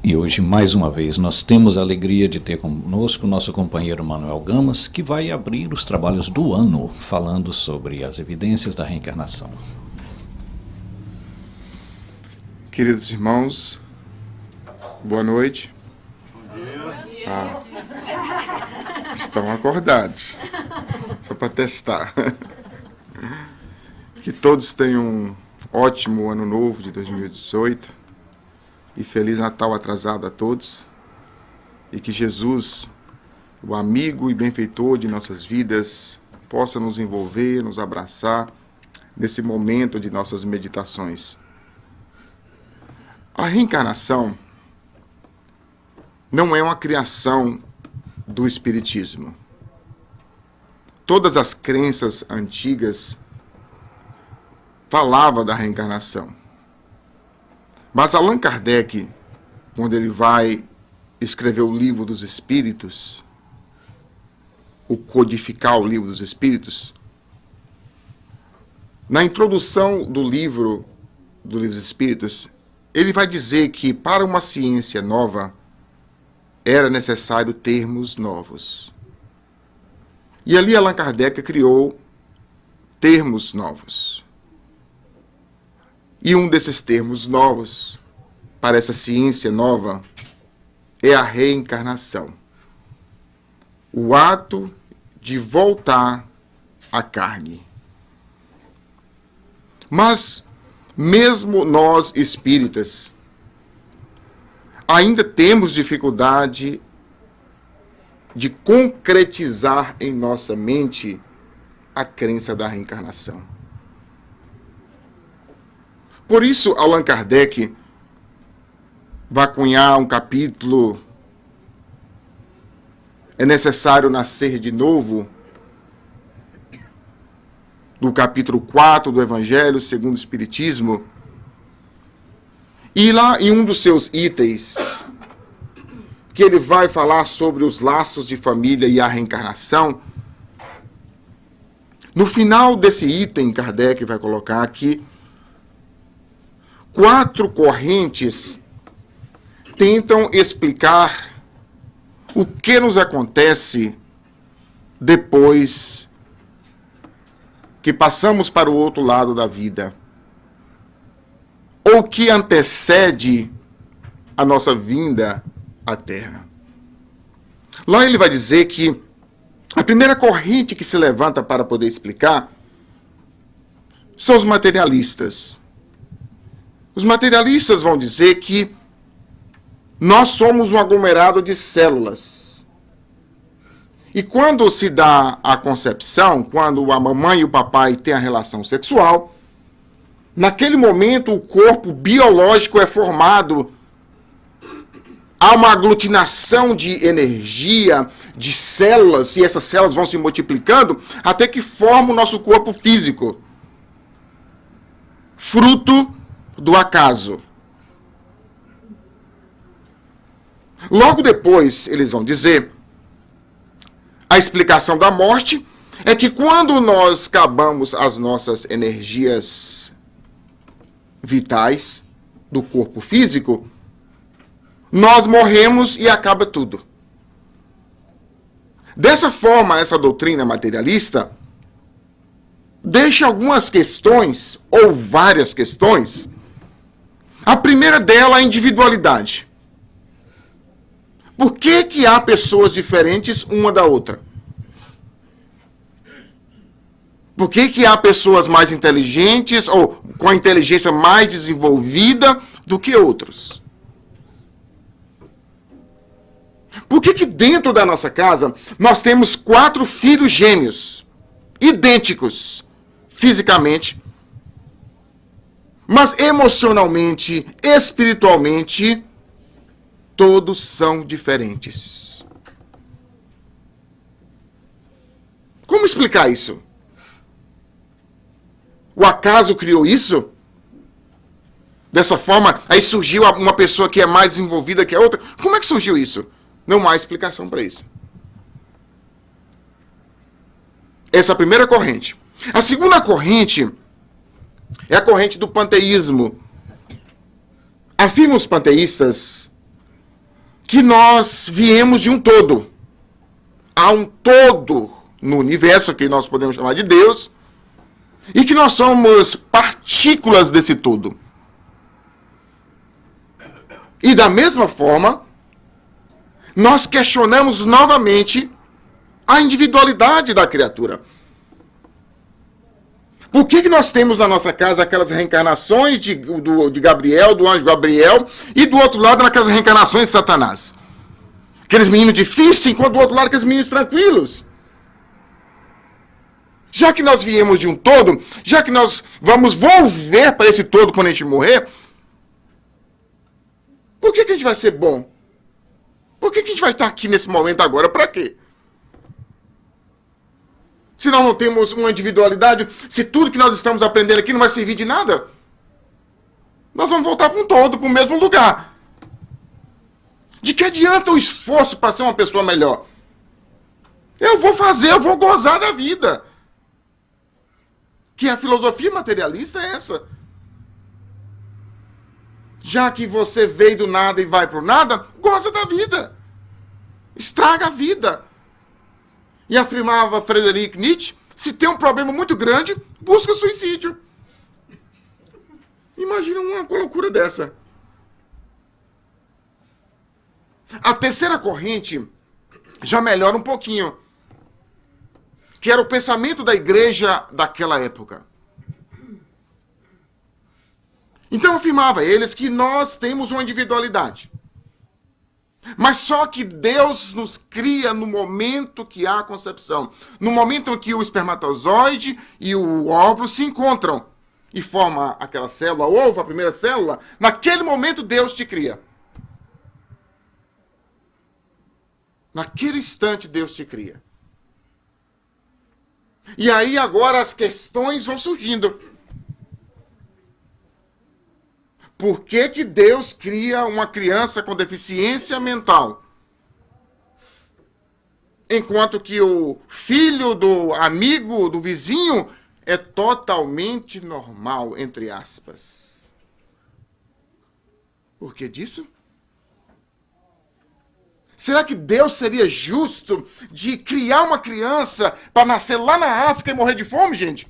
E hoje, mais uma vez, nós temos a alegria de ter conosco o nosso companheiro Manuel Gamas, que vai abrir os trabalhos do ano, falando sobre as evidências da reencarnação. Queridos irmãos, boa noite. Bom dia. Estão acordados, só para testar. Que todos tenham um ótimo ano novo de 2018 e Feliz Natal atrasado a todos. E que Jesus, o amigo e benfeitor de nossas vidas, possa nos envolver, nos abraçar nesse momento de nossas meditações. A reencarnação não é uma criação do Espiritismo. Todas as crenças antigas falavam da reencarnação. Mas Allan Kardec, quando ele vai escrever o Livro dos Espíritos, o codificar o Livro dos Espíritos, na introdução do Livro dos Espíritos, ele vai dizer que para uma ciência nova era necessário termos novos. E ali Allan Kardec criou termos novos. E um desses termos novos, para essa ciência nova, é a reencarnação. O ato de voltar à carne. Mas, mesmo nós espíritas, ainda temos dificuldade de concretizar em nossa mente a crença da reencarnação. Por isso, Allan Kardec vai cunhar um capítulo: é necessário nascer de novo, do capítulo 4 do Evangelho segundo o Espiritismo. E lá em um dos seus itens, que ele vai falar sobre os laços de família e a reencarnação, no final desse item, Kardec vai colocar que 4 correntes tentam explicar o que nos acontece depois que passamos para o outro lado da vida, ou que antecede a nossa vinda à Terra. Lá ele vai dizer que a primeira corrente que se levanta para poder explicar são os materialistas. Os materialistas vão dizer que nós somos um aglomerado de células. E quando se dá a concepção, quando a mamãe e o papai têm a relação sexual, naquele momento o corpo biológico é formado. Há uma aglutinação de energia, de células, e essas células vão se multiplicando até que formam o nosso corpo físico. Fruto do acaso. Logo depois, eles vão dizer, a explicação da morte é que quando nós acabamos as nossas energias vitais do corpo físico, nós morremos e acaba tudo. Dessa forma, essa doutrina materialista deixa algumas questões, ou várias questões. A primeira dela é a individualidade. Por que há pessoas diferentes uma da outra? Por que há pessoas mais inteligentes ou com a inteligência mais desenvolvida do que outros? Por que dentro da nossa casa nós temos 4 filhos gêmeos, idênticos fisicamente, mas emocionalmente, espiritualmente, todos são diferentes? Como explicar isso? O acaso criou isso? Dessa forma, aí surgiu uma pessoa que é mais desenvolvida que a outra? Como é que surgiu isso? Não há explicação para isso. Essa é a primeira corrente. A segunda corrente é a corrente do panteísmo. Afirmam os panteístas que nós viemos de um todo. Há um todo no universo que nós podemos chamar de Deus, e que nós somos partículas desse todo. E da mesma forma, nós questionamos novamente a individualidade da criatura. Por que nós temos na nossa casa aquelas reencarnações de Gabriel, do anjo Gabriel, e do outro lado aquelas reencarnações de Satanás? Aqueles meninos difíceis, enquanto do outro lado aqueles meninos tranquilos. Já que nós viemos de um todo, já que nós vamos volver para esse todo quando a gente morrer, por que a gente vai ser bom? Por que a gente vai estar aqui nesse momento agora? Para quê? Se nós não temos uma individualidade, se tudo que nós estamos aprendendo aqui não vai servir de nada, nós vamos voltar para um todo, para o mesmo lugar. De que adianta o esforço para ser uma pessoa melhor? Eu vou gozar da vida. Que a filosofia materialista é essa. Já que você veio do nada e vai para o nada, goza da vida. Estraga a vida. E afirmava Friedrich Nietzsche, se tem um problema muito grande, busca suicídio. Imagina uma loucura dessa. A terceira corrente já melhora um pouquinho, que era o pensamento da igreja daquela época. Então afirmava eles que nós temos uma individualidade. Mas só que Deus nos cria no momento que há a concepção. No momento em que o espermatozoide e o óvulo se encontram e forma aquela célula, ovo, a primeira célula, naquele momento Deus te cria. Naquele instante Deus te cria. E aí agora as questões vão surgindo. Por que Deus cria uma criança com deficiência mental? Enquanto que o filho do amigo, do vizinho, é totalmente normal, entre aspas. Por que disso? Será que Deus seria justo de criar uma criança para nascer lá na África e morrer de fome, gente?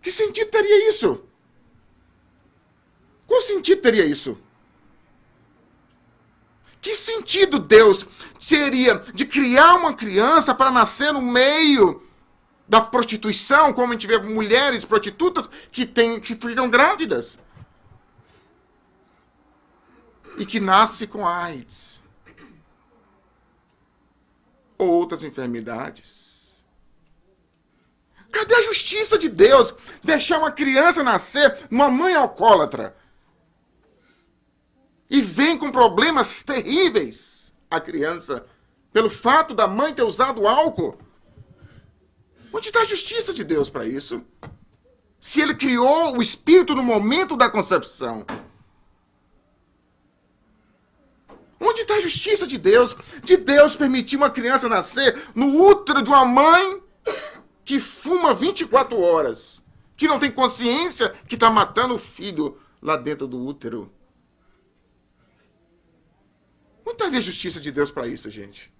Que sentido teria isso? Qual sentido teria isso? Que sentido Deus teria de criar uma criança para nascer no meio da prostituição, como a gente vê mulheres prostitutas que ficam grávidas e que nascem com AIDS ou outras enfermidades? Cadê a justiça de Deus deixar uma criança nascer numa mãe alcoólatra? E vem com problemas terríveis a criança, pelo fato da mãe ter usado álcool. Onde está a justiça de Deus para isso? Se ele criou o espírito no momento da concepção. Onde está a justiça de Deus? De Deus permitir uma criança nascer no útero de uma mãe que fuma 24 horas, que não tem consciência que está matando o filho lá dentro do útero. Onde está a justiça de Deus para isso, gente?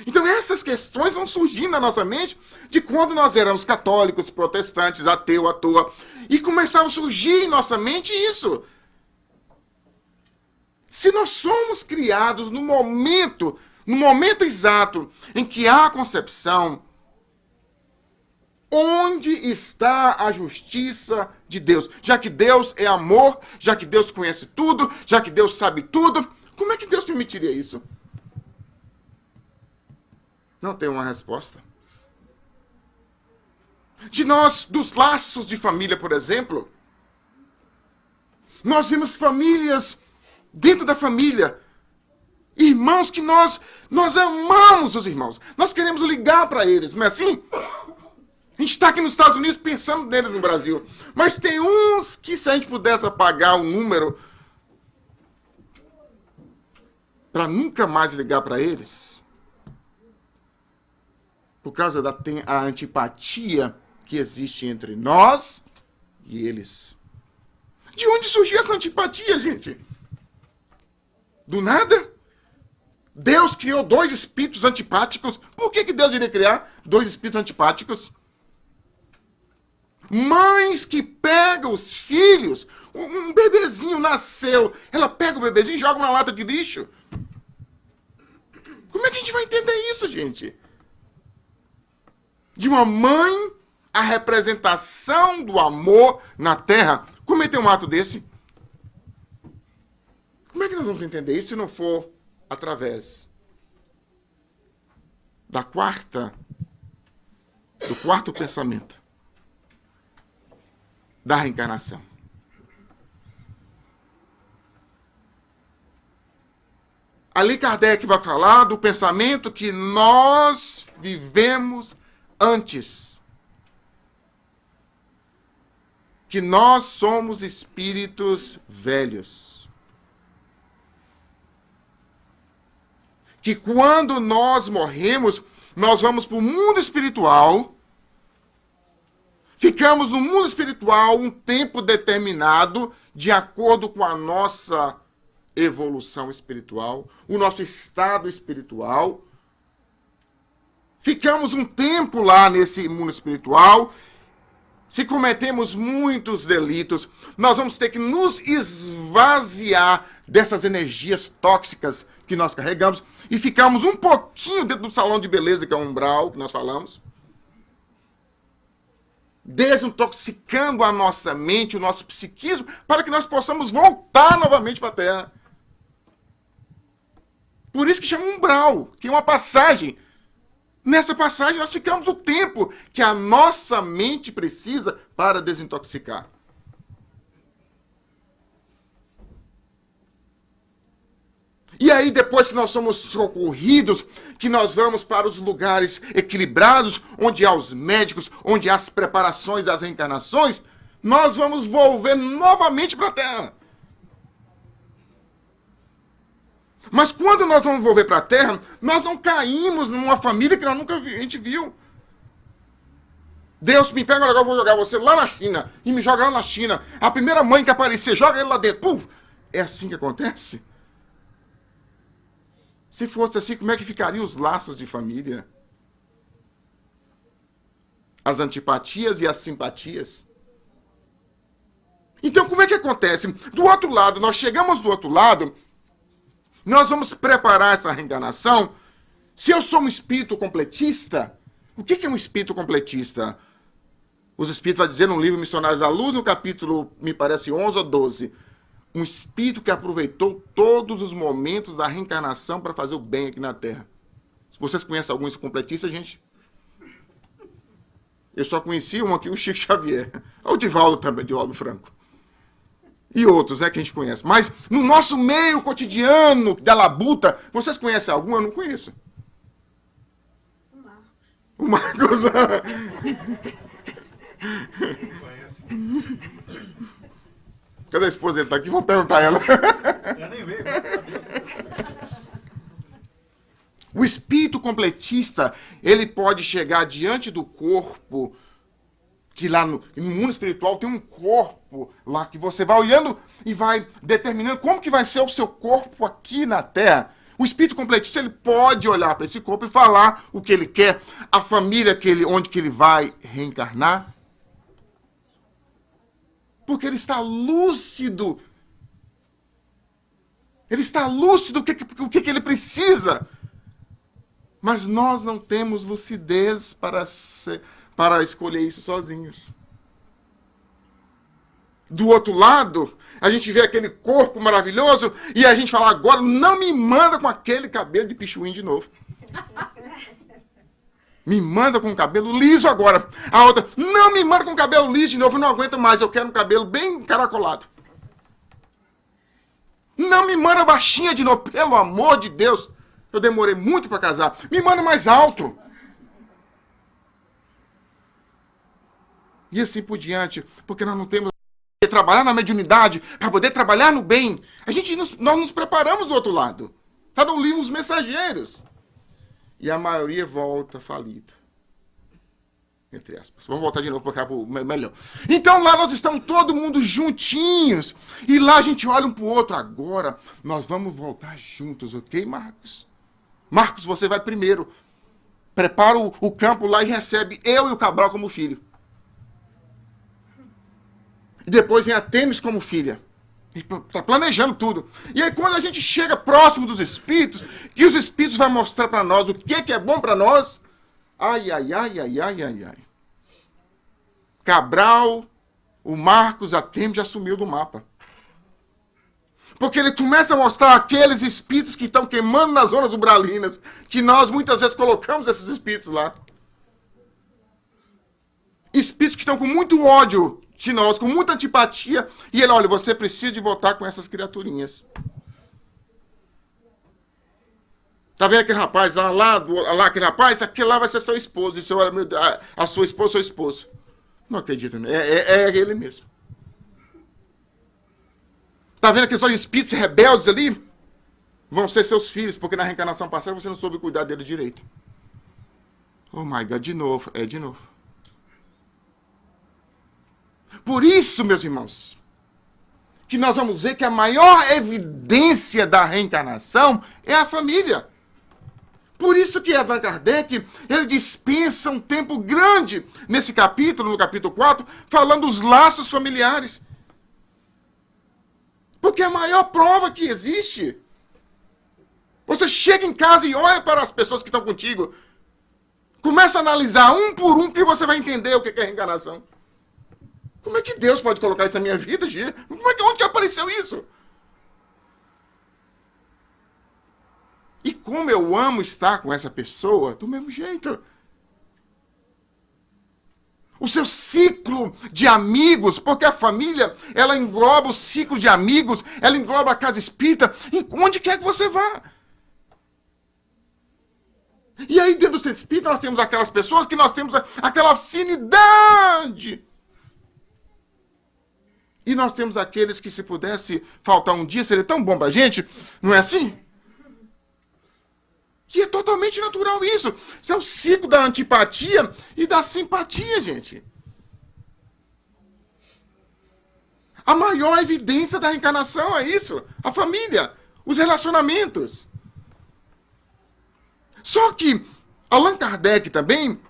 Então essas questões vão surgindo na nossa mente de quando nós éramos católicos, protestantes, ateu à toa. E começava a surgir em nossa mente isso. Se nós somos criados no momento exato em que há a concepção, onde está a justiça de Deus? Já que Deus é amor, já que Deus conhece tudo, já que Deus sabe tudo, como é que Deus permitiria isso? Não tem uma resposta. Dos laços de família, por exemplo, nós vemos famílias dentro da família, irmãos que nós amamos os irmãos, nós queremos ligar para eles, não é assim? A gente está aqui nos Estados Unidos pensando neles no Brasil. Mas tem uns que, se a gente pudesse apagar o número para nunca mais ligar para eles, por causa da antipatia que existe entre nós e eles. De onde surgiu essa antipatia, gente? Do nada? Deus criou dois espíritos antipáticos. Por que Deus iria criar dois espíritos antipáticos? Mães que pegam os filhos, um bebezinho nasceu, ela pega o bebezinho e joga na lata de lixo. Como é que a gente vai entender isso, gente? De uma mãe, a representação do amor na terra, cometer um ato desse? Como é que nós vamos entender isso se não for através do quarto pensamento da reencarnação? Ali Kardec vai falar do pensamento que nós vivemos antes. Que nós somos espíritos velhos. Que quando nós morremos, nós vamos para o mundo espiritual, ficamos no mundo espiritual um tempo determinado, de acordo com a nossa evolução espiritual, o nosso estado espiritual. Ficamos um tempo lá nesse mundo espiritual. Se cometemos muitos delitos, nós vamos ter que nos esvaziar dessas energias tóxicas que nós carregamos e ficamos um pouquinho dentro do salão de beleza, que é o umbral, que nós falamos, desintoxicando a nossa mente, o nosso psiquismo, para que nós possamos voltar novamente para a Terra. Por isso que chama umbral, que é uma passagem. Nessa passagem nós ficamos o tempo que a nossa mente precisa para desintoxicar. E aí, depois que nós somos socorridos, que nós vamos para os lugares equilibrados, onde há os médicos, onde há as preparações das reencarnações, nós vamos volver novamente para a Terra. Mas quando nós vamos volver para a Terra, nós não caímos numa família que nós nunca a gente viu. Deus me pega, agora eu vou jogar você lá na China, e me joga lá na China. A primeira mãe que aparecer, joga ele lá dentro. Puf! É assim que acontece? Se fosse assim, como é que ficariam os laços de família? As antipatias e as simpatias? Então, como é que acontece? Do outro lado, nós chegamos do outro lado, nós vamos preparar essa reencarnação. Se eu sou um espírito completista, o que é um espírito completista? Os espíritos vão dizer no livro Missionários da Luz, no capítulo, me parece, 11 ou 12, um espírito que aproveitou todos os momentos da reencarnação para fazer o bem aqui na Terra. Se vocês conhecem algum completista, gente... Eu só conheci um aqui, o Chico Xavier. O Divaldo também, Divaldo Franco. E outros, que a gente conhece. Mas no nosso meio cotidiano da labuta, vocês conhecem algum? Eu não conheço. O Marcos. Cadê a esposa dele? Tá aqui? Vamos perguntar a ela. Eu nem veio. O espírito completista, ele pode chegar diante do corpo, que lá no mundo espiritual tem um corpo lá que você vai olhando e vai determinando como que vai ser o seu corpo aqui na Terra. O espírito completista, ele pode olhar para esse corpo e falar o que ele quer, a família onde que ele vai reencarnar. Porque ele está lúcido. Ele está lúcido o que ele precisa. Mas nós não temos lucidez para escolher isso sozinhos. Do outro lado, a gente vê aquele corpo maravilhoso e a gente fala, agora não me manda com aquele cabelo de pichuim de novo. Me manda com o cabelo liso agora. A outra, não me manda com o cabelo liso de novo, eu não aguento mais, eu quero um cabelo bem encaracolado. Não me manda baixinha de novo, pelo amor de Deus. Eu demorei muito para casar. Me manda mais alto. E assim por diante, porque nós não temos que trabalhar na mediunidade para poder trabalhar no bem. Nós nos preparamos do outro lado. Está no livro Os Mensageiros. E a maioria volta falido. Entre aspas. Vamos voltar de novo para cá pro melhor. Então lá nós estamos todo mundo juntinhos. E lá a gente olha um pro outro. Agora nós vamos voltar juntos, ok, Marcos? Marcos, você vai primeiro. Prepara o campo lá e recebe eu e o Cabral como filho. E depois vem a Temis como filha. Está planejando tudo. E aí quando a gente chega próximo dos espíritos, que os espíritos vão mostrar para nós o que é bom para nós. Ai, ai, ai, ai, ai, ai, ai. Cabral, o Marcos, a Temis já sumiu do mapa. Porque ele começa a mostrar aqueles espíritos que estão queimando nas zonas umbralinas, que nós muitas vezes colocamos esses espíritos lá. Espíritos que estão com muito ódio de nós, com muita antipatia. E ele, olha, você precisa de voltar com essas criaturinhas. Tá vendo aquele rapaz lá aquele rapaz? Aquele lá vai ser seu esposo. E a sua esposa, seu esposo. Não acredito, né? É ele mesmo. Tá vendo aqueles dois espíritos rebeldes ali? Vão ser seus filhos, porque na reencarnação passada você não soube cuidar deles direito. Oh my God, de novo. De novo. Por isso, meus irmãos, que nós vamos ver que a maior evidência da reencarnação é a família. Por isso que Allan Kardec, ele dispensa um tempo grande nesse capítulo, no capítulo 4, falando dos laços familiares. Porque é a maior prova que existe. Você chega em casa e olha para as pessoas que estão contigo. Começa a analisar um por um que você vai entender o que é reencarnação. Como é que Deus pode colocar isso na minha vida, Gia? Onde que apareceu isso? E como eu amo estar com essa pessoa, do mesmo jeito. O seu ciclo de amigos, porque a família, ela engloba o ciclo de amigos, ela engloba a casa espírita, onde quer que você vá. E aí dentro do centro espírita nós temos aquelas pessoas que nós temos aquela afinidade. E nós temos aqueles que se pudesse faltar um dia, seria tão bom pra gente, não é assim? E é totalmente natural isso. Isso é o ciclo da antipatia e da simpatia, gente. A maior evidência da reencarnação é isso. A família, os relacionamentos. Só que Allan Kardec também,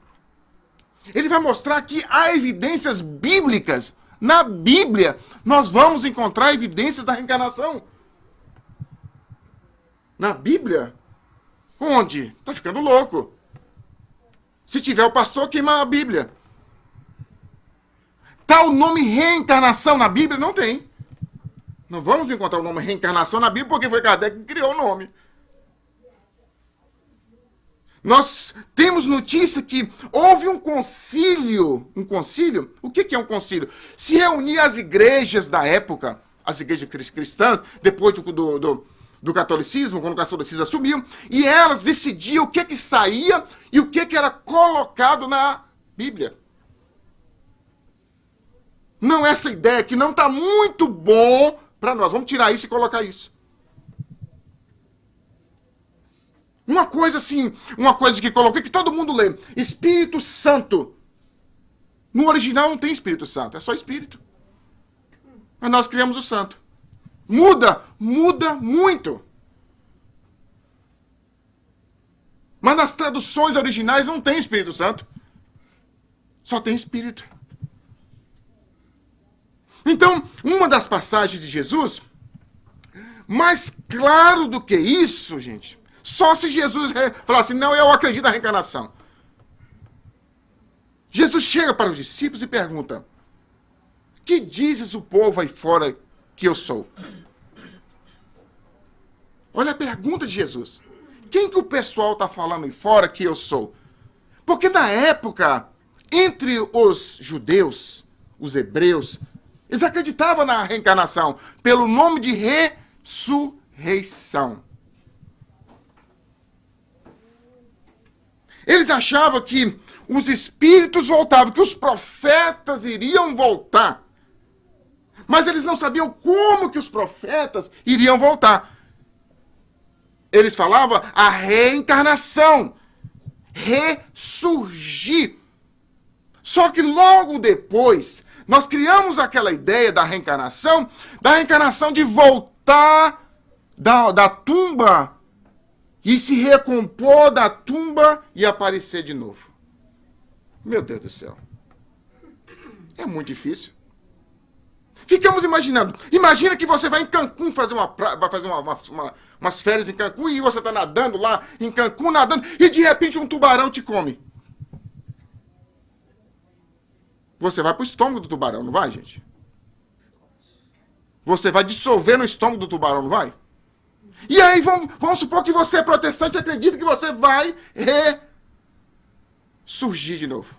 ele vai mostrar que há evidências bíblicas. Na Bíblia, nós vamos encontrar evidências da reencarnação. Na Bíblia? Onde? Tá ficando louco. Se tiver o pastor, queima a Bíblia. Tá o nome reencarnação na Bíblia? Não tem. Não vamos encontrar o nome reencarnação na Bíblia porque foi Kardec que criou o nome. Nós temos notícia que houve um concílio. Um concílio? O que é um concílio? Se reunir as igrejas da época, as igrejas cristãs, depois do catolicismo, quando o catolicismo assumiu, e elas decidiam o que saía e o que era colocado na Bíblia. Não essa ideia que não está muito bom para nós. Vamos tirar isso e colocar isso. Uma coisa assim, uma coisa que coloquei que todo mundo lê. Espírito Santo. No original não tem Espírito Santo, é só Espírito. Mas nós criamos o Santo. Muda muito. Mas nas traduções originais não tem Espírito Santo. Só tem Espírito. Então, uma das passagens de Jesus, mais claro do que isso, gente, só se Jesus falasse, não, eu acredito na reencarnação. Jesus chega para os discípulos e pergunta, que dizes o povo aí fora que eu sou? Olha a pergunta de Jesus. Quem que o pessoal está falando aí fora que eu sou? Porque na época, entre os judeus, os hebreus, eles acreditavam na reencarnação pelo nome de ressurreição. Eles achavam que os espíritos voltavam, que os profetas iriam voltar. Mas eles não sabiam como que os profetas iriam voltar. Eles falavam a reencarnação, ressurgir. Só que logo depois, nós criamos aquela ideia da reencarnação de voltar da tumba e se recompor da tumba e aparecer de novo. Meu Deus do céu. É muito difícil. Ficamos imaginando. Imagina que você vai em Cancún vai fazer umas férias em Cancún e você está nadando lá em Cancún, nadando, e de repente um tubarão te come. Você vai para o estômago do tubarão, não vai, gente? Você vai dissolver no estômago do tubarão, não vai? E aí, vamos supor que você é protestante e acredita que você vai ressurgir de novo.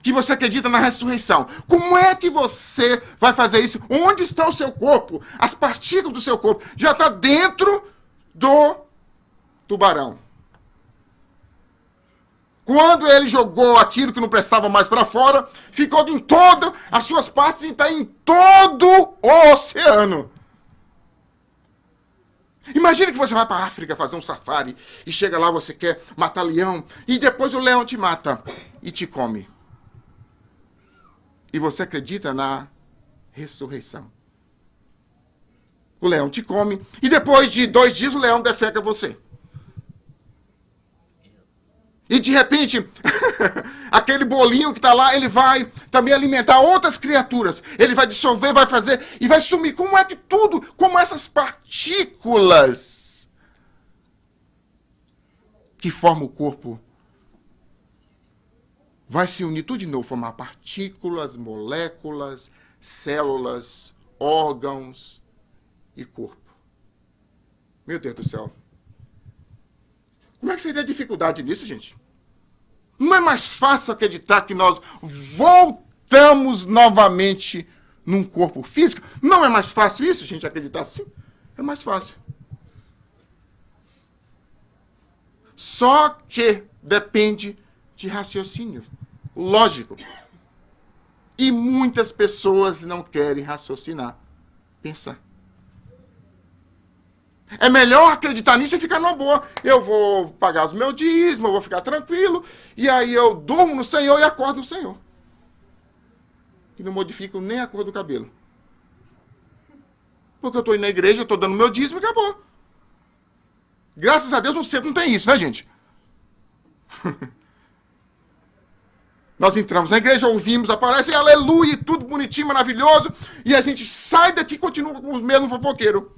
Que você acredita na ressurreição. Como é que você vai fazer isso? Onde está o seu corpo? As partículas do seu corpo já estão dentro do tubarão. Quando ele jogou aquilo que não prestava mais para fora, ficou em todas as suas partes e está em todo o oceano. Imagina que você vai para a África fazer um safari e chega lá, você quer matar leão e depois o leão te mata e te come. E você acredita na ressurreição. O leão te come e depois de 2 dias o leão defeca você. E de repente, aquele bolinho que está lá, ele vai também alimentar outras criaturas. Ele vai dissolver, vai fazer e vai sumir. Como é que tudo, como essas partículas que formam o corpo, vai se unir tudo de novo, formar partículas, moléculas, células, órgãos e corpo. Meu Deus do céu. Como é que seria a dificuldade nisso, gente? Não é mais fácil acreditar que nós voltamos novamente num corpo físico? Não é mais fácil isso, gente, acreditar assim? É mais fácil. Só que depende de raciocínio lógico. E muitas pessoas não querem raciocinar, pensar. É melhor acreditar nisso e ficar numa boa. Eu vou pagar os meus dízimos, eu vou ficar tranquilo, e aí eu durmo no Senhor e acordo no Senhor. E não modifico nem a cor do cabelo. Porque eu estou indo na igreja, eu estou dando meu dízimo e acabou. Graças a Deus no centro não tem isso, né, gente? Nós entramos na igreja, ouvimos a palestra, e aleluia, tudo bonitinho, maravilhoso, e a gente sai daqui e continua com o mesmo fofoqueiro.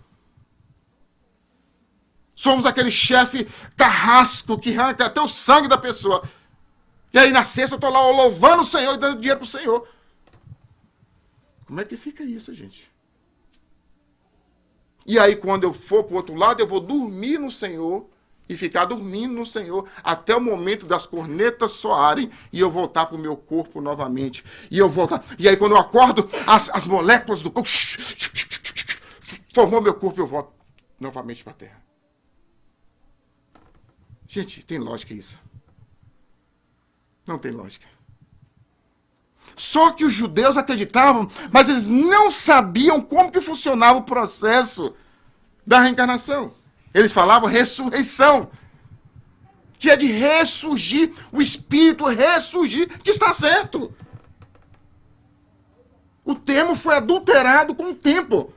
Somos aquele chefe carrasco que arranca até o sangue da pessoa. E aí na sexta eu estou lá louvando o Senhor e dando dinheiro para o Senhor. Como é que fica isso, gente? E aí quando eu for para o outro lado, eu vou dormir no Senhor e ficar dormindo no Senhor até o momento das cornetas soarem e eu voltar para o meu corpo novamente. E eu voltar. E aí quando eu acordo, as moléculas do corpo formou meu corpo e eu volto novamente para a terra. Gente, tem lógica isso? Não tem lógica. Só que os judeus acreditavam, mas eles não sabiam como que funcionava o processo da reencarnação. Eles falavam ressurreição, que é de ressurgir, o espírito ressurgir, que está certo. O termo foi adulterado com o tempo.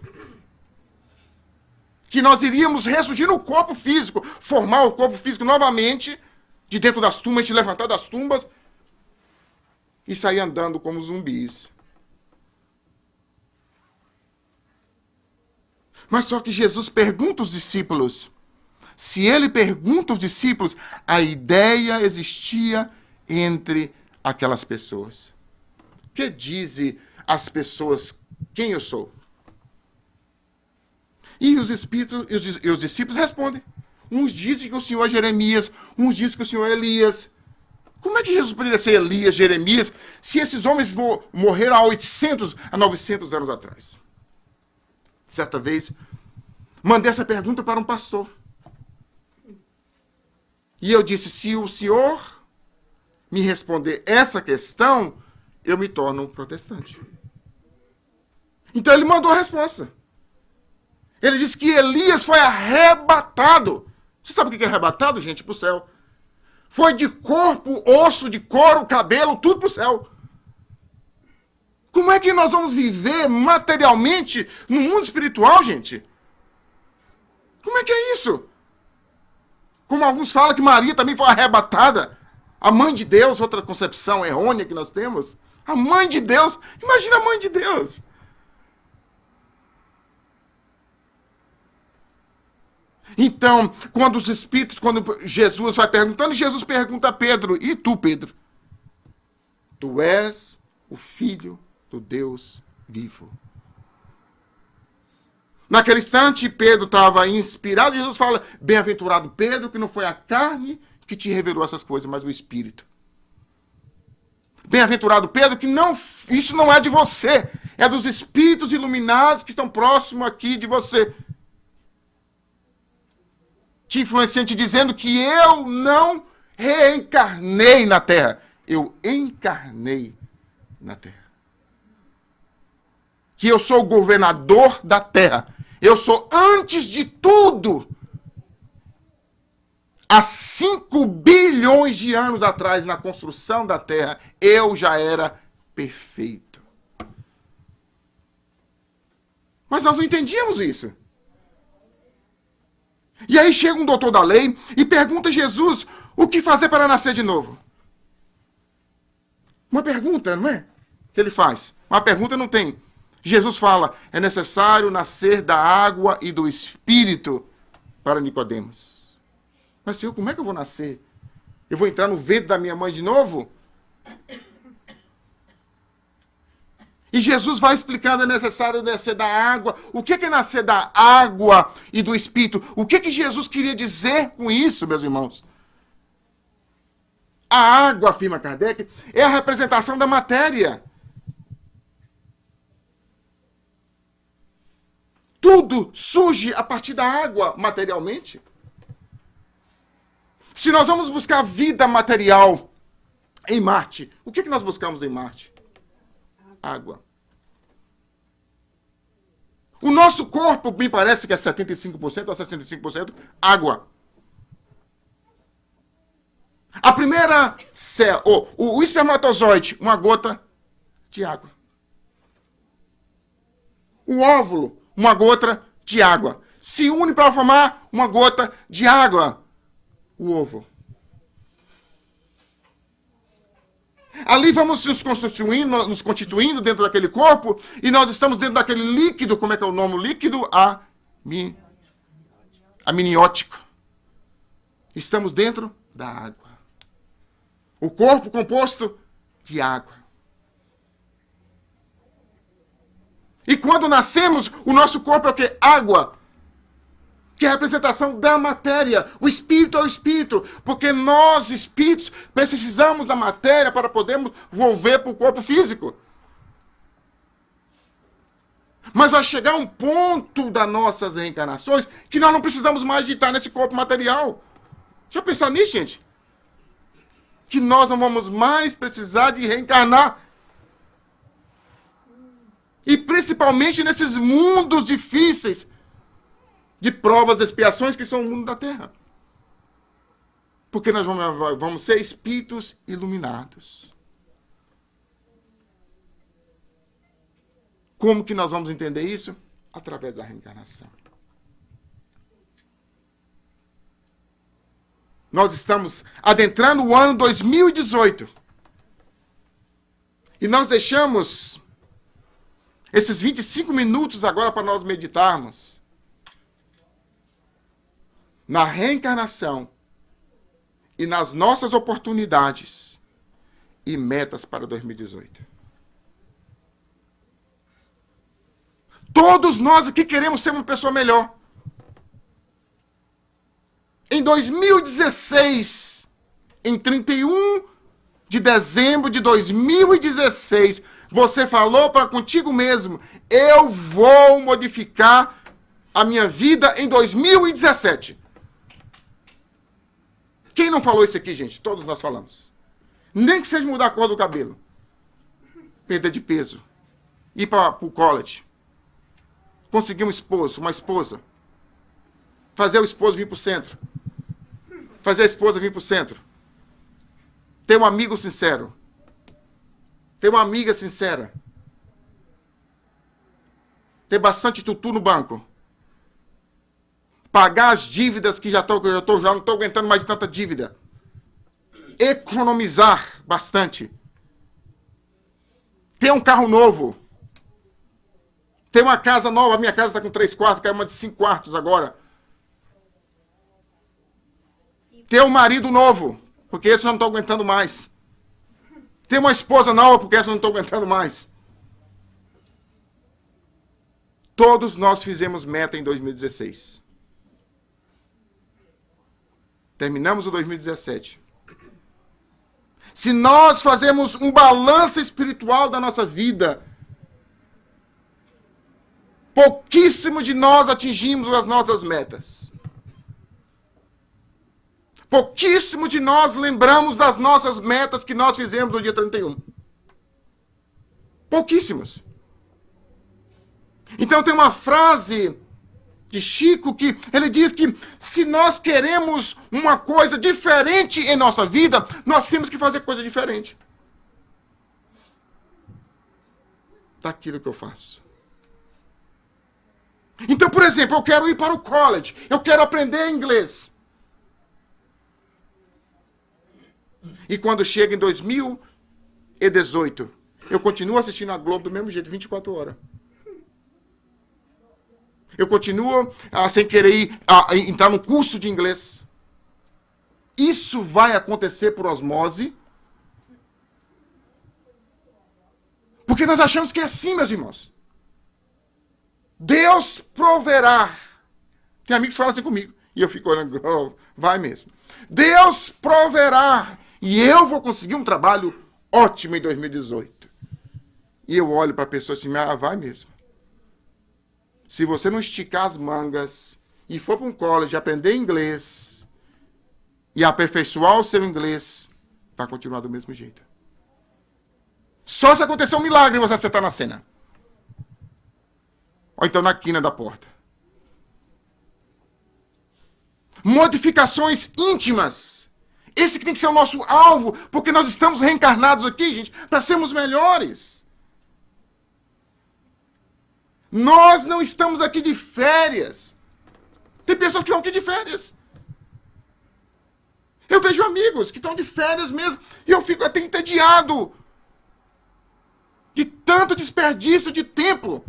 Que nós iríamos ressurgir no corpo físico, formar o corpo físico novamente, de dentro das tumbas, a gente levantar das tumbas e sair andando como zumbis. Mas só que Jesus pergunta aos discípulos. Se ele pergunta aos discípulos, a ideia existia entre aquelas pessoas. Que dizem as pessoas quem eu sou? E os espíritos e os discípulos respondem. Uns dizem que o Senhor é Jeremias, uns dizem que o Senhor é Elias. Como é que Jesus poderia ser Elias, Jeremias, se esses homens morreram há 800, a 900 anos atrás? Certa vez, mandei essa pergunta para um pastor. E eu disse, se o senhor me responder essa questão, eu me torno um protestante. Então ele mandou a resposta. Ele disse que Elias foi arrebatado. Você sabe o que é arrebatado, gente? Para o céu. Foi de corpo, osso, de couro, cabelo, tudo para o céu. Como é que nós vamos viver materialmente no mundo espiritual, gente? Como é que é isso? Como alguns falam que Maria também foi arrebatada. A mãe de Deus, outra concepção errônea que nós temos. A mãe de Deus, imagina a mãe de Deus. Então, quando os espíritos, quando Jesus vai perguntando, Jesus pergunta a Pedro, e tu, Pedro? Tu és o filho do Deus vivo. Naquele instante, Pedro estava inspirado, e Jesus fala, bem-aventurado Pedro, que não foi a carne que te revelou essas coisas, mas o Espírito. Bem-aventurado Pedro, que isso não é de você, é dos espíritos iluminados que estão próximos aqui de você. Te influenciando, te dizendo que eu não reencarnei na Terra. Eu encarnei na Terra. Que eu sou o governador da Terra. Eu sou, antes de tudo, há 5 bilhões de anos atrás, na construção da Terra, eu já era perfeito. Mas nós não entendíamos isso. E aí chega um doutor da lei e pergunta a Jesus o que fazer para nascer de novo. Uma pergunta, não é? Que ele faz. Uma pergunta não tem. Jesus fala, é necessário nascer da água e do Espírito para Nicodemos. Mas Senhor, como é que eu vou nascer? Eu vou entrar no ventre da minha mãe de novo? E Jesus vai explicando, é necessário nascer da água. O que é nascer da água e do Espírito? O que Jesus queria dizer com isso, meus irmãos? A água, afirma Kardec, é a representação da matéria. Tudo surge a partir da água, materialmente. Se nós vamos buscar vida material em Marte, o que nós buscamos em Marte? Água. O nosso corpo, me parece que é 75% ou 65% água. A primeira célula, o espermatozoide, uma gota de água. O óvulo, uma gota de água. Se une para formar uma gota de água. O ovo. Ali vamos nos constituindo dentro daquele corpo, e nós estamos dentro daquele líquido, como é que é o nome? Líquido amniótico. Estamos dentro da água. O corpo composto de água. E quando nascemos, o nosso corpo é o quê? Água. Que é a representação da matéria. O espírito é o espírito. Porque nós, espíritos, precisamos da matéria para podermos volver para o corpo físico. Mas vai chegar um ponto das nossas reencarnações que nós não precisamos mais de estar nesse corpo material. Já pensaram nisso, gente? Que nós não vamos mais precisar de reencarnar. E principalmente nesses mundos difíceis de provas e expiações que são o mundo da Terra. Porque nós vamos ser espíritos iluminados. Como que nós vamos entender isso? Através da reencarnação. Nós estamos adentrando o ano 2018. E nós deixamos esses 25 minutos agora para nós meditarmos na reencarnação e nas nossas oportunidades e metas para 2018. Todos nós aqui queremos ser uma pessoa melhor. Em 2016, em 31 de dezembro de 2016, você falou para contigo mesmo, eu vou modificar a minha vida em 2017. Quem não falou isso aqui, gente? Todos nós falamos. Nem que seja mudar a cor do cabelo. Perder de peso. Ir para o college. Conseguir um esposo, uma esposa. Fazer o esposo vir para o centro. Fazer a esposa vir para o centro. ter um amigo sincero. Ter uma amiga sincera. Ter bastante tutu no banco. Pagar as dívidas que já não estou aguentando mais de tanta dívida. Economizar bastante. Ter um carro novo. Ter uma casa nova. A minha casa está com 3 quartos, quero uma de 5 quartos agora. Ter um marido novo, porque esse eu não estou aguentando mais. Ter uma esposa nova, porque essa eu não estou aguentando mais. Todos nós fizemos meta em 2016. Terminamos o 2017. Se nós fazemos um balanço espiritual da nossa vida, pouquíssimo de nós atingimos as nossas metas. Pouquíssimo de nós lembramos das nossas metas que nós fizemos no dia 31. Pouquíssimos. Então tem uma frase de Chico que ele diz que se nós queremos uma coisa diferente em nossa vida, nós temos que fazer coisa diferente daquilo que eu faço. Então, por exemplo, eu quero ir para o college, eu quero aprender inglês. E quando chega em 2018, eu continuo assistindo a Globo do mesmo jeito, 24 horas. Eu continuo sem querer entrar num curso de inglês. Isso vai acontecer por osmose. Porque nós achamos que é assim, meus irmãos. Deus proverá. Tem amigos que falam assim comigo. E eu fico olhando, oh, vai mesmo. Deus proverá. E eu vou conseguir um trabalho ótimo em 2018. E eu olho para a pessoa assim, vai mesmo. Se você não esticar as mangas e for para um college aprender inglês e aperfeiçoar o seu inglês, vai continuar do mesmo jeito. Só se acontecer um milagre você acertar na cena. Ou então na quina da porta. Modificações íntimas. Esse que tem que ser o nosso alvo, porque nós estamos reencarnados aqui, gente, para sermos melhores. Nós não estamos aqui de férias. Tem pessoas que estão aqui de férias. Eu vejo amigos que estão de férias mesmo, e eu fico até entediado de tanto desperdício de tempo.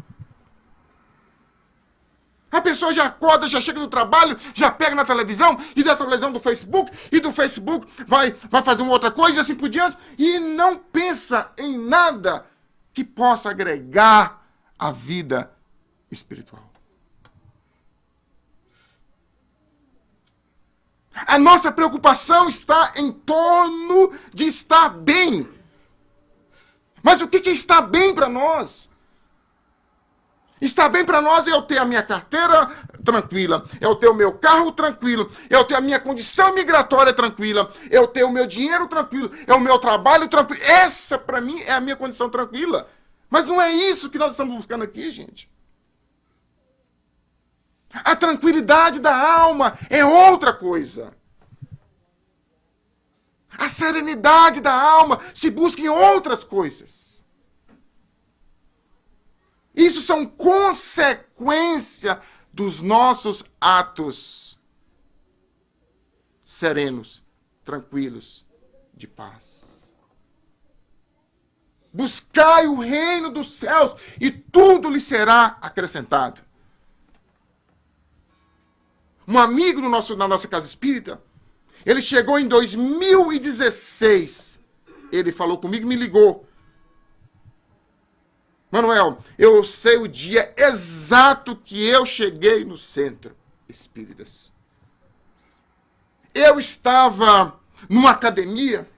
A pessoa já acorda, já chega do trabalho, já pega na televisão, e da televisão do Facebook, e do Facebook vai fazer uma outra coisa, e assim por diante, e não pensa em nada que possa agregar a vida espiritual. A nossa preocupação está em torno de estar bem. Mas o que é estar bem para nós? Estar bem para nós é eu ter a minha carteira tranquila, é eu ter o meu carro tranquilo, é eu ter a minha condição migratória tranquila, é eu ter o meu dinheiro tranquilo, é o meu trabalho tranquilo. Essa, para mim, é a minha condição tranquila. Mas não é isso que nós estamos buscando aqui, gente. A tranquilidade da alma é outra coisa. A serenidade da alma se busca em outras coisas. Isso são consequência dos nossos atos serenos, tranquilos, de paz. Buscai o reino dos céus e tudo lhe será acrescentado. Um amigo na nossa casa espírita, ele chegou em 2016. Ele falou comigo, me ligou. Manuel, eu sei o dia exato que eu cheguei no centro espíritas. Eu estava numa academia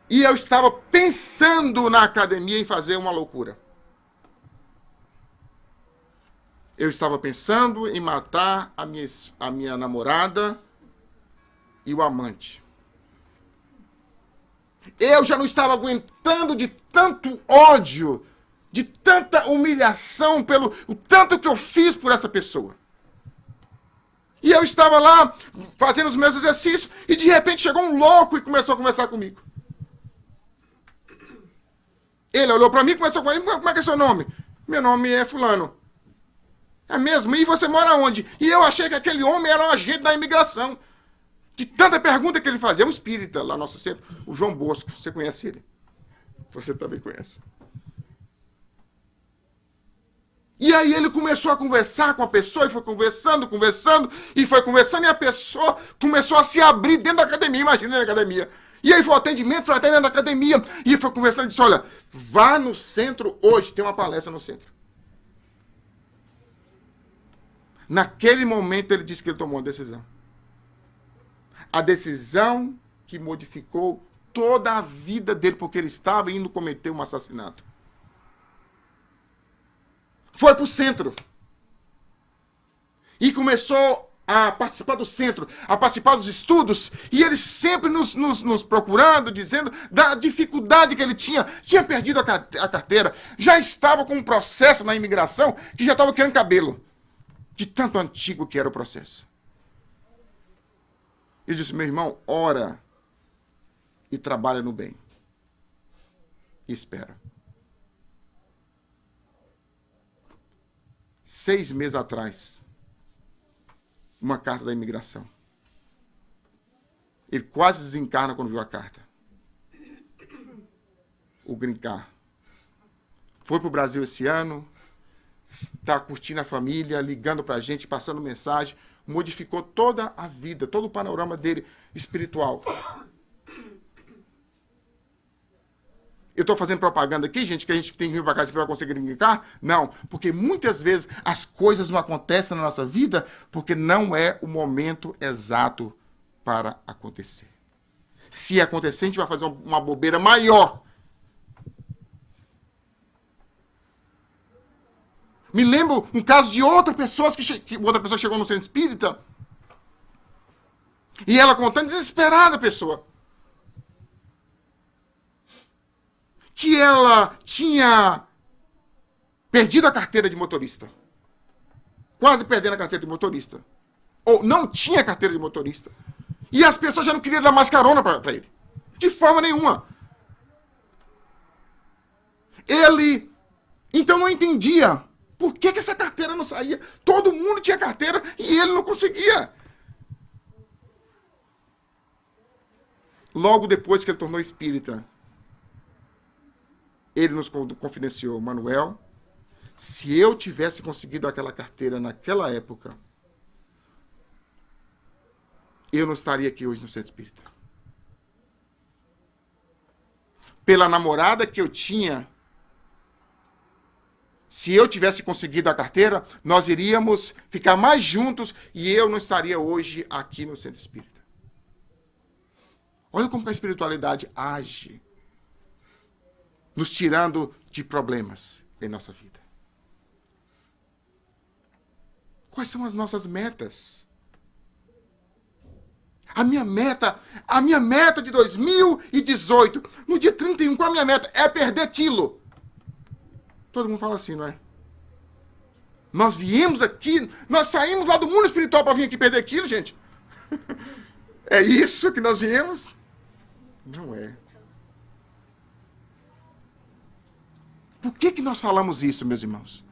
e eu estava pensando na academia em fazer uma loucura. Eu estava pensando em matar a minha namorada e o amante. Eu já não estava aguentando de tanto ódio, de tanta humilhação, pelo o tanto que eu fiz por essa pessoa. E eu estava lá fazendo os meus exercícios e de repente chegou um louco e começou a conversar comigo. Ele olhou para mim e começou a falar, como é que é seu nome? Meu nome é fulano. É mesmo? E você mora onde? E eu achei que aquele homem era um agente da imigração. De tanta pergunta que ele fazia. É um espírita lá no nosso centro. O João Bosco. Você conhece ele? Você também conhece. E aí ele começou a conversar com a pessoa, e foi conversando, e a pessoa começou a se abrir dentro da academia, imagina na academia. E aí foi o atendimento, foi até dentro da academia, e foi conversando e disse, olha, vá no centro hoje, tem uma palestra no centro. Naquele momento ele disse que ele tomou uma decisão. A decisão que modificou toda a vida dele, porque ele estava indo cometer um assassinato. Foi para o centro. E começou a participar do centro, a participar dos estudos, e ele sempre nos procurando, dizendo da dificuldade que ele tinha. Tinha perdido a carteira, já estava com um processo na imigração que já estava querendo cabelo. De tanto antigo que era o processo. Eu disse, meu irmão, ora e trabalha no bem. E espera. 6 meses atrás, uma carta da imigração. Ele quase desencarna quando viu a carta. O Green Card. Foi para o Brasil esse ano, está curtindo a família, ligando para a gente, passando mensagem, modificou toda a vida, todo o panorama dele espiritual. Eu estou fazendo propaganda aqui, gente, que a gente tem que vir para casa para conseguir brincar? Não, porque muitas vezes as coisas não acontecem na nossa vida porque não é o momento exato para acontecer. Se acontecer, a gente vai fazer uma bobeira maior. Me lembro um caso de outra pessoa que outra pessoa chegou no centro espírita e ela contando, desesperada a pessoa, que ela tinha perdido a carteira de motorista. Quase perdendo a carteira de motorista. Ou não tinha carteira de motorista. E as pessoas já não queriam dar mais carona para ele. De forma nenhuma. Ele, então, não entendia por que essa carteira não saía. Todo mundo tinha carteira e ele não conseguia. Logo depois que ele tornou espírita, ele nos confidenciou, Manuel, se eu tivesse conseguido aquela carteira naquela época, eu não estaria aqui hoje no centro espírita. Pela namorada que eu tinha, se eu tivesse conseguido a carteira, nós iríamos ficar mais juntos e eu não estaria hoje aqui no centro espírita. Olha como a espiritualidade age, nos tirando de problemas em nossa vida. Quais são as nossas metas? A minha meta de 2018, no dia 31, qual a minha meta? É perder quilo. Todo mundo fala assim, não é? Nós viemos aqui, nós saímos lá do mundo espiritual para vir aqui perder quilo, gente. É isso que nós viemos? Não é. Por que nós falamos isso, meus irmãos?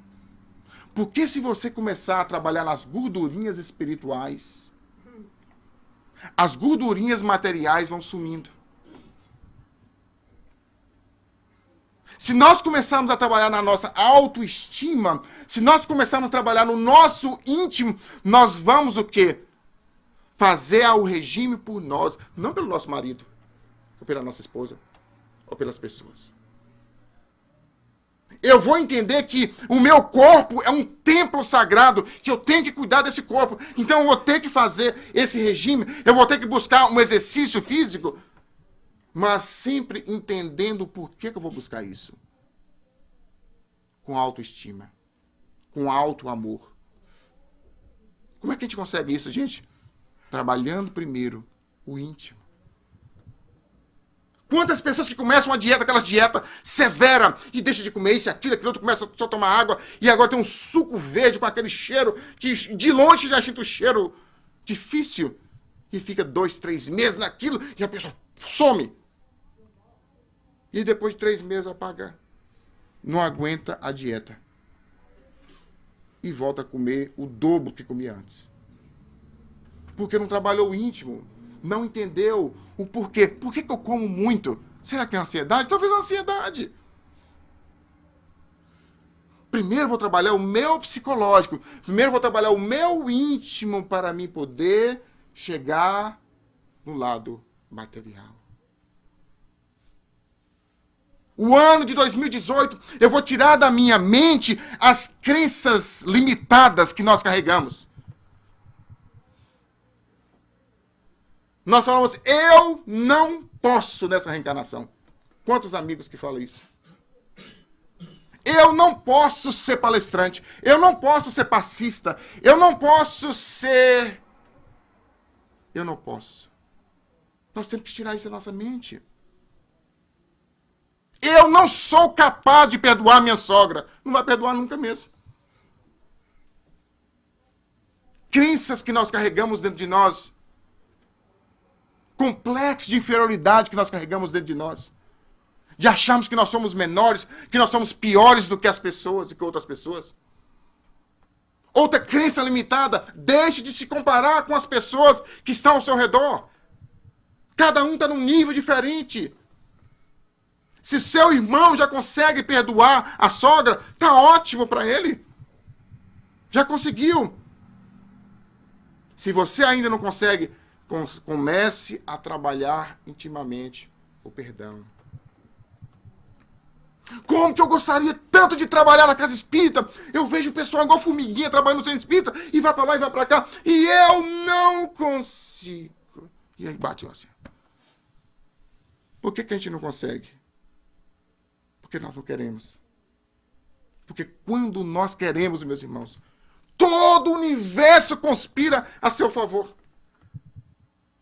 Porque se você começar a trabalhar nas gordurinhas espirituais, as gordurinhas materiais vão sumindo. Se nós começarmos a trabalhar na nossa autoestima, se nós começarmos a trabalhar no nosso íntimo, nós vamos o quê? Fazer o regime por nós, não pelo nosso marido, ou pela nossa esposa, ou pelas pessoas. Eu vou entender que o meu corpo é um templo sagrado, que eu tenho que cuidar desse corpo. Então eu vou ter que fazer esse regime, eu vou ter que buscar um exercício físico, mas sempre entendendo por que eu vou buscar isso. Com autoestima, com alto amor. Como é que a gente consegue isso, gente? Trabalhando primeiro o íntimo. Quantas pessoas que começam uma dieta, aquelas dieta severa, e deixam de comer isso, aquilo, outro, começa só a tomar água, e agora tem um suco verde com aquele cheiro, que de longe já sinto o cheiro difícil, e fica 2, 3 meses naquilo, e a pessoa some. E depois de 3 meses apaga. Não aguenta a dieta. E volta a comer o dobro que comia antes. Porque não trabalhou o íntimo. Não entendeu o porquê. Por que eu como muito? Será que tem ansiedade? Talvez ansiedade. Primeiro vou trabalhar o meu psicológico. Primeiro vou trabalhar o meu íntimo para mim poder chegar no lado material. O ano de 2018, eu vou tirar da minha mente as crenças limitadas que nós carregamos. Nós falamos, eu não posso nessa reencarnação. Quantos amigos que falam isso? Eu não posso ser palestrante. Eu não posso ser passista. Eu não posso ser... Eu não posso. Nós temos que tirar isso da nossa mente. Eu não sou capaz de perdoar minha sogra. Não vai perdoar nunca mesmo. Crenças que nós carregamos dentro de nós. Complexo de inferioridade que nós carregamos dentro de nós. De acharmos que nós somos menores, que nós somos piores do que as pessoas e que outras pessoas. Outra crença limitada, deixe de se comparar com as pessoas que estão ao seu redor. Cada um está num nível diferente. Se seu irmão já consegue perdoar a sogra, tá ótimo para ele. Já conseguiu. Se você ainda não consegue, comece a trabalhar intimamente o perdão. Como que eu gostaria tanto de trabalhar na casa espírita? Eu vejo o pessoal igual formiguinha trabalhando no centro espírita, e vai para lá e vai para cá, e eu não consigo. E aí bate assim. Por que a gente não consegue? Porque nós não queremos. Porque quando nós queremos, meus irmãos, todo o universo conspira a seu favor.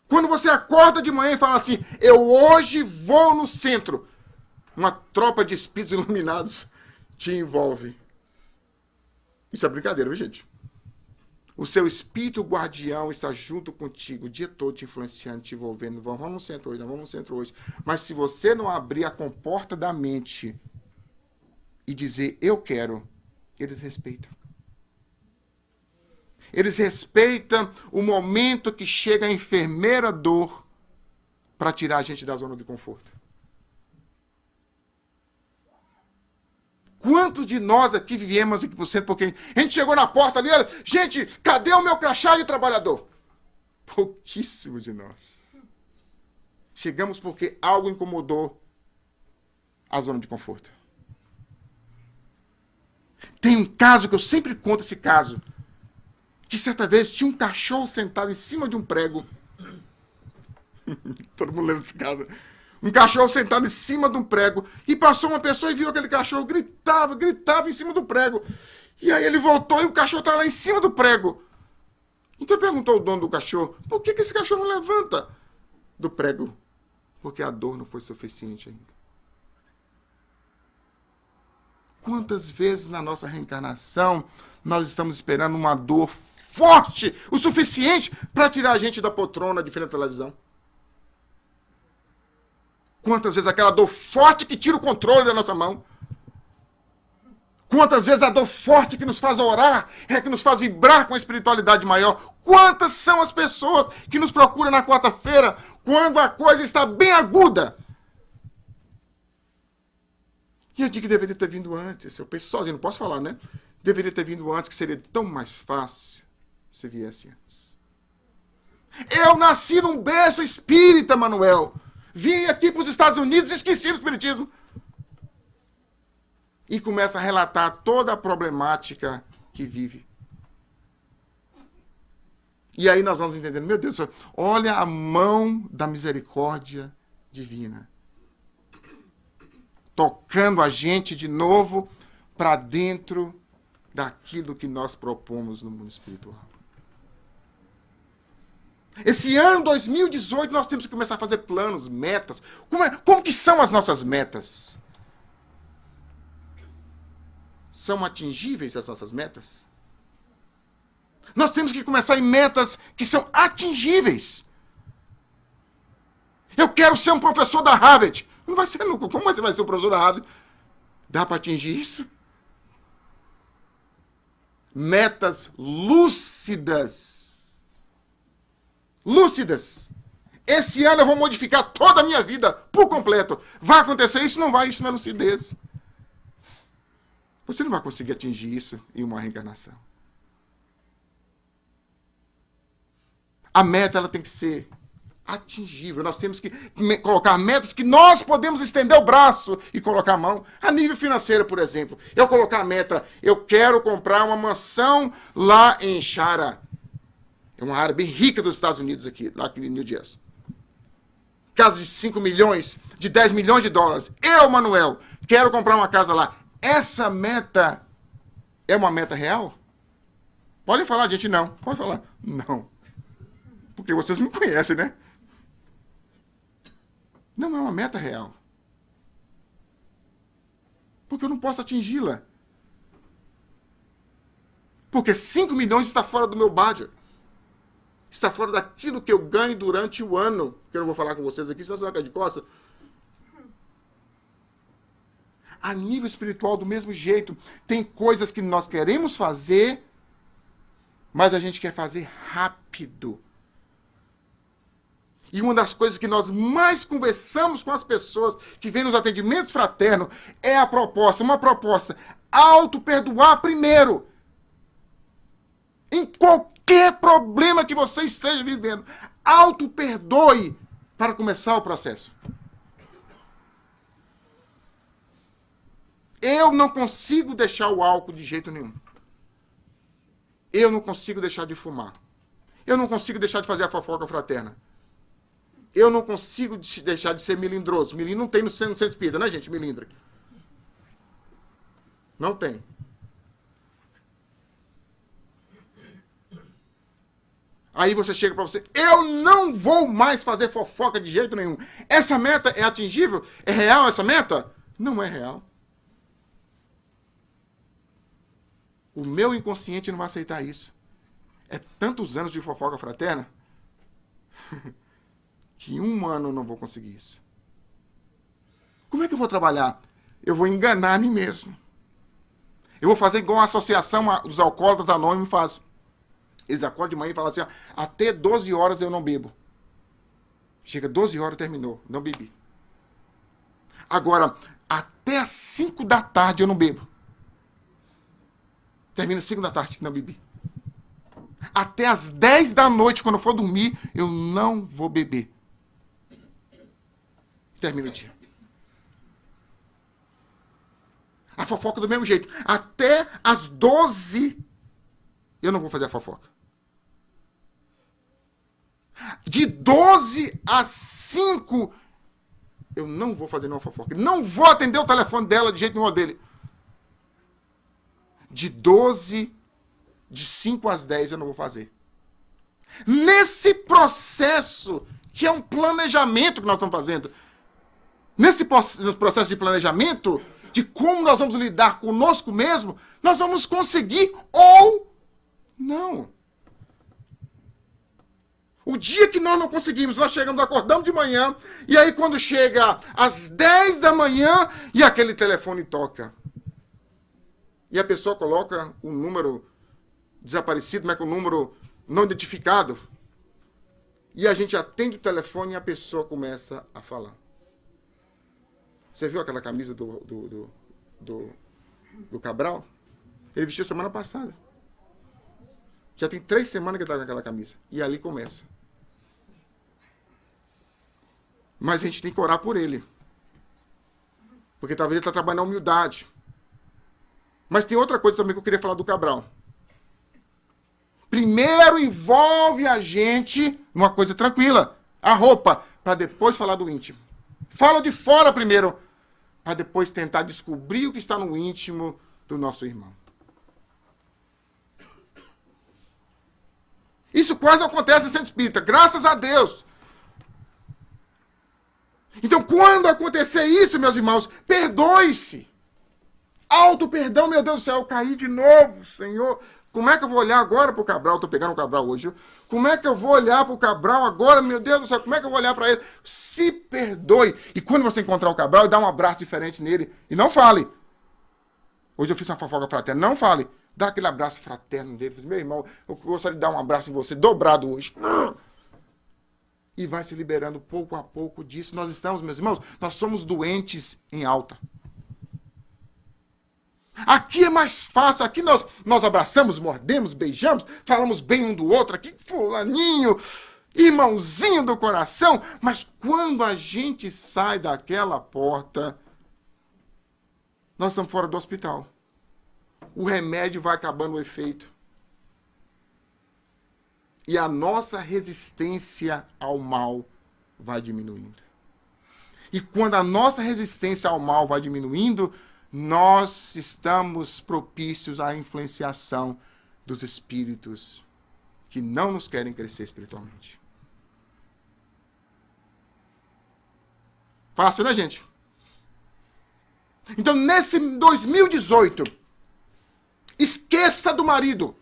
Quando você acorda de manhã e fala assim, eu hoje vou no centro, uma tropa de espíritos iluminados te envolve. Isso é brincadeira, viu, gente? O seu espírito guardião está junto contigo o dia todo te influenciando, te envolvendo. Vamos no centro hoje, não vamos no centro hoje. Mas se você não abrir a comporta da mente e dizer, eu quero, eles respeitam. Eles respeitam o momento que chega a enfermeira dor para tirar a gente da zona de conforto. Quantos de nós aqui viemos aqui pro centro porque a gente chegou na porta ali, olha, gente, cadê o meu crachá de trabalhador? Pouquíssimos de nós. Chegamos porque algo incomodou a zona de conforto. Tem um caso que eu sempre conto esse caso, que certa vez tinha um cachorro sentado em cima de um prego. Todo mundo lembra desse caso. Um cachorro sentado em cima de um prego. E passou uma pessoa e viu aquele cachorro, gritava em cima do prego. E aí ele voltou e o cachorro estava lá em cima do prego. Então perguntou o dono do cachorro, por que esse cachorro não levanta do prego? Porque a dor não foi suficiente ainda. Quantas vezes na nossa reencarnação nós estamos esperando uma dor forte, o suficiente para tirar a gente da poltrona de frente à televisão? Quantas vezes aquela dor forte que tira o controle da nossa mão? Quantas vezes a dor forte que nos faz orar, que nos faz vibrar com a espiritualidade maior? Quantas são as pessoas que nos procuram na quarta-feira quando a coisa está bem aguda? E eu digo que deveria ter vindo antes. Eu penso sozinho, não posso falar, né? Deveria ter vindo antes, que seria tão mais fácil se viesse antes. Eu nasci num berço espírita, Manuel. Vim aqui para os Estados Unidos e esqueci do espiritismo. E começa a relatar toda a problemática que vive. E aí nós vamos entendendo, meu Deus, olha a mão da misericórdia divina. Tocando a gente de novo para dentro daquilo que nós propomos no mundo espiritual. Esse ano 2018 nós temos que começar a fazer planos, metas. Como que são as nossas metas? São atingíveis as nossas metas? Nós temos que começar em metas que são atingíveis. Eu quero ser um professor da Harvard. Não vai ser nunca. Como você vai ser um professor da Harvard? Dá para atingir isso? Metas lúcidas. Lúcidas. Esse ano eu vou modificar toda a minha vida por completo. Vai acontecer isso? Não vai. Isso não é lucidez. Você não vai conseguir atingir isso em uma reencarnação. A meta ela tem que ser atingível. Nós temos que colocar metas que nós podemos estender o braço e colocar a mão. A nível financeiro, por exemplo. Eu colocar a meta, eu quero comprar uma mansão lá em Shara. É uma área bem rica dos Estados Unidos aqui, lá em New Jersey. Casa de 5 milhões, de 10 milhões de dólares. Eu, Manuel, quero comprar uma casa lá. Essa meta é uma meta real? Pode falar, gente, não. Pode falar. Não. Porque vocês me conhecem, né? Não é uma meta real. Porque eu não posso atingi-la. Porque 5 milhões está fora do meu budget. Está fora daquilo que eu ganho durante o ano. Que eu não vou falar com vocês aqui, senão você vai cair de costa. A nível espiritual, do mesmo jeito. Tem coisas que nós queremos fazer, mas a gente quer fazer rápido. E uma das coisas que nós mais conversamos com as pessoas que vêm nos atendimentos fraternos é a proposta, uma proposta, auto-perdoar primeiro. Em qualquer problema que você esteja vivendo, auto-perdoe para começar o processo. Eu não consigo deixar o álcool de jeito nenhum. Eu não consigo deixar de fumar. Eu não consigo deixar de fazer a fofoca fraterna. Eu não consigo deixar de ser melindroso. Melindro não tem no centro espírita, né, gente? Melindra. Não tem. Aí você chega para você, eu não vou mais fazer fofoca de jeito nenhum. Essa meta é atingível? É real essa meta? Não é real. O meu inconsciente não vai aceitar isso. É tantos anos de fofoca fraterna que em um ano eu não vou conseguir isso. Como é que eu vou trabalhar? Eu vou enganar a mim mesmo. Eu vou fazer igual a associação dos alcoólatras anônimos faz. Eles acordam de manhã e falam assim, ó, até 12 horas eu não bebo. Chega 12 horas, terminou, não bebi. Agora, até as 5 da tarde eu não bebo. Termina 5 da tarde, não bebi. Até as 10 da noite, quando eu for dormir, eu não vou beber. Termina o dia. A fofoca do mesmo jeito. Até as 12, eu não vou fazer a fofoca. De 12 às 5, eu não vou fazer nenhuma fofoca. Não vou atender o telefone dela de jeito nenhum dele. De 5 às 10 eu não vou fazer. Nesse processo, que é um planejamento que nós estamos fazendo, nesse processo de planejamento, de como nós vamos lidar conosco mesmo, nós vamos conseguir ou não. O dia que nós não conseguimos, nós chegamos, acordamos de manhã, e aí quando chega às 10 da manhã, e aquele telefone toca. E a pessoa coloca um número desaparecido, mas com um número não identificado. E a gente atende o telefone e a pessoa começa a falar. Você viu aquela camisa do Cabral? Ele vestiu semana passada. Já tem 3 semanas que ele está com aquela camisa. E ali começa. Mas a gente tem que orar por ele. Porque talvez ele está trabalhando na humildade. Mas tem outra coisa também que eu queria falar do Cabral. Primeiro envolve a gente numa coisa tranquila. A roupa. Para depois falar do íntimo. Fala de fora primeiro. Para depois tentar descobrir o que está no íntimo do nosso irmão. Isso quase não acontece no centro espírita. Graças a Deus. Então, quando acontecer isso, meus irmãos, perdoe-se. Auto-perdão, meu Deus do céu, eu caí de novo, Senhor. Como é que eu vou olhar agora pro Cabral? Estou pegando o Cabral hoje. Viu? Como é que eu vou olhar pro Cabral agora? Meu Deus do céu, como é que eu vou olhar para ele? Se perdoe. E quando você encontrar o Cabral, dá um abraço diferente nele. E não fale. Hoje eu fiz uma fofoca fraterna. Não fale. Dá aquele abraço fraterno nele. Meu irmão, eu gostaria de dar um abraço em você, dobrado hoje. E vai se liberando pouco a pouco disso. Nós estamos, meus irmãos, nós somos doentes em alta. Aqui é mais fácil, aqui nós abraçamos, mordemos, beijamos, falamos bem um do outro, aqui fulaninho, irmãozinho do coração, mas quando a gente sai daquela porta, nós estamos fora do hospital. O remédio vai acabando o efeito. E a nossa resistência ao mal vai diminuindo. E quando a nossa resistência ao mal vai diminuindo, nós estamos propícios à influenciação dos espíritos que não nos querem crescer espiritualmente. Fácil, né, gente? Então, nesse 2018, esqueça do marido.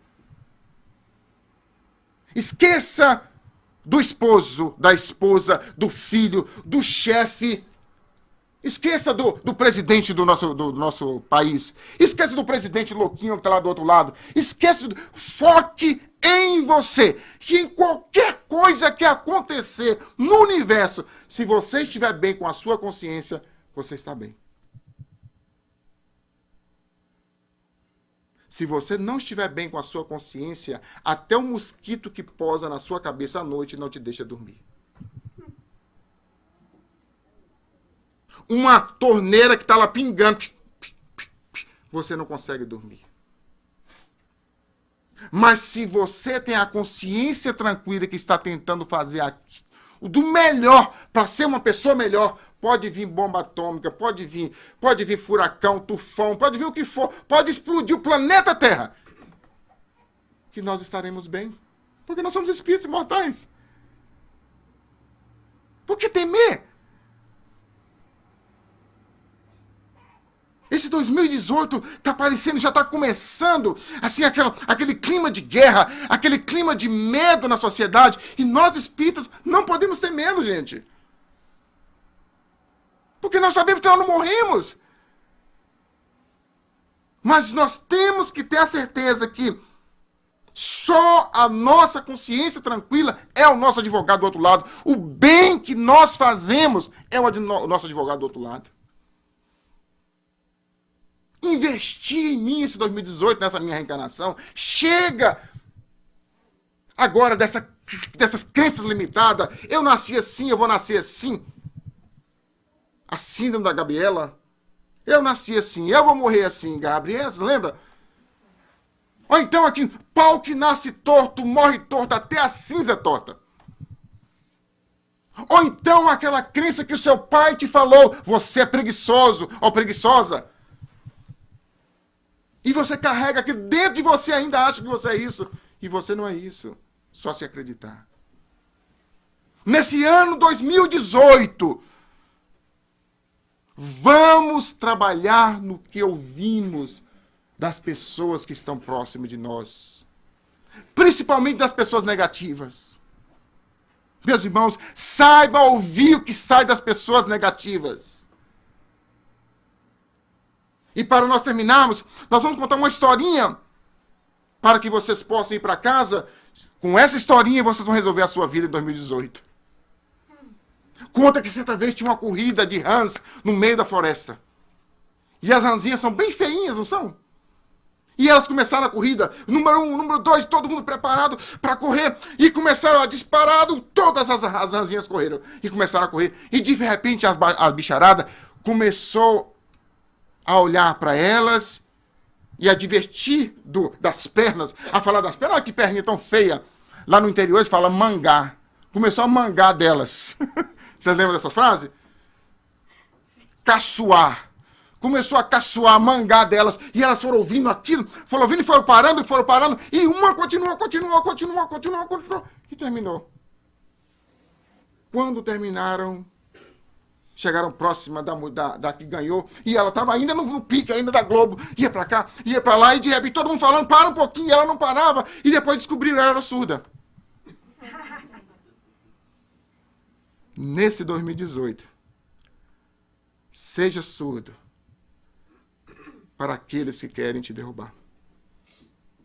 Esqueça do esposo, da esposa, do filho, do chefe. Esqueça do presidente do nosso país. Esqueça do presidente louquinho que está lá do outro lado. Esqueça. Foque em você. Que em qualquer coisa que acontecer no universo, se você estiver bem com a sua consciência, você está bem. Se você não estiver bem com a sua consciência, até o mosquito que posa na sua cabeça à noite não te deixa dormir. Uma torneira que está lá pingando, você não consegue dormir. Mas se você tem a consciência tranquila que está tentando fazer do melhor para ser uma pessoa melhor, pode vir bomba atômica, pode vir furacão, tufão, pode vir o que for, pode explodir o planeta Terra, que nós estaremos bem, porque nós somos espíritos imortais. Por que temer? Esse 2018 está parecendo, já está começando, assim, aquele clima de guerra, aquele clima de medo na sociedade. E nós, espíritas, não podemos ter medo, gente. Porque nós sabemos que nós não morremos. Mas nós temos que ter a certeza que só a nossa consciência tranquila é o nosso advogado do outro lado. O bem que nós fazemos é o nosso advogado do outro lado. Investir em mim esse 2018, nessa minha reencarnação. Chega agora dessas crenças limitadas. Eu nasci assim, eu vou nascer assim. A síndrome da Gabriela. Eu nasci assim, eu vou morrer assim, Gabriela, lembra? Ou então aqui, pau que nasce torto, morre torto, até a cinza é torta. Ou então aquela crença que o seu pai te falou, você é preguiçoso ou preguiçosa. E você carrega que dentro de você ainda acha que você é isso. E você não é isso. Só se acreditar. Nesse ano 2018, vamos trabalhar no que ouvimos das pessoas que estão próximas de nós. Principalmente das pessoas negativas. Meus irmãos, saiba ouvir o que sai das pessoas negativas. E para nós terminarmos, nós vamos contar uma historinha para que vocês possam ir para casa. Com essa historinha, vocês vão resolver a sua vida em 2018. Conta que certa vez tinha uma corrida de rãs no meio da floresta. E as rãzinhas são bem feinhas, não são? E elas começaram a corrida. Número 1, número 2, todo mundo preparado para correr. E começaram a disparar. Todas as rãzinhas correram. E começaram a correr. E de repente a bicharada começou a olhar para elas e a divertir das pernas, a falar das pernas. Olha que perninha tão feia. Lá no interior eles falam mangar. Começou a mangar delas. Vocês lembram dessas frases? Caçoar. Começou a caçoar, mangar delas. E elas foram ouvindo aquilo, foram ouvindo e foram parando. E uma continuou. E terminou. Quando terminaram, chegaram próxima da que ganhou, e ela estava ainda no pique ainda da Globo, ia para cá, ia para lá, e de repente todo mundo falando, para um pouquinho, e ela não parava, e depois descobriram que ela era surda. Nesse 2018, seja surdo para aqueles que querem te derrubar,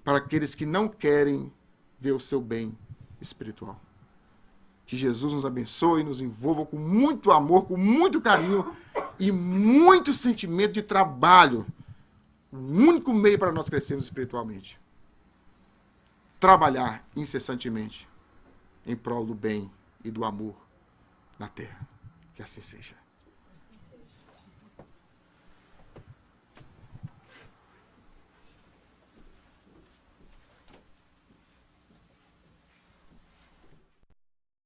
para aqueles que não querem ver o seu bem espiritual. Que Jesus nos abençoe e nos envolva com muito amor, com muito carinho e muito sentimento de trabalho. O único meio para nós crescermos espiritualmente. Trabalhar incessantemente em prol do bem e do amor na terra. Que assim seja.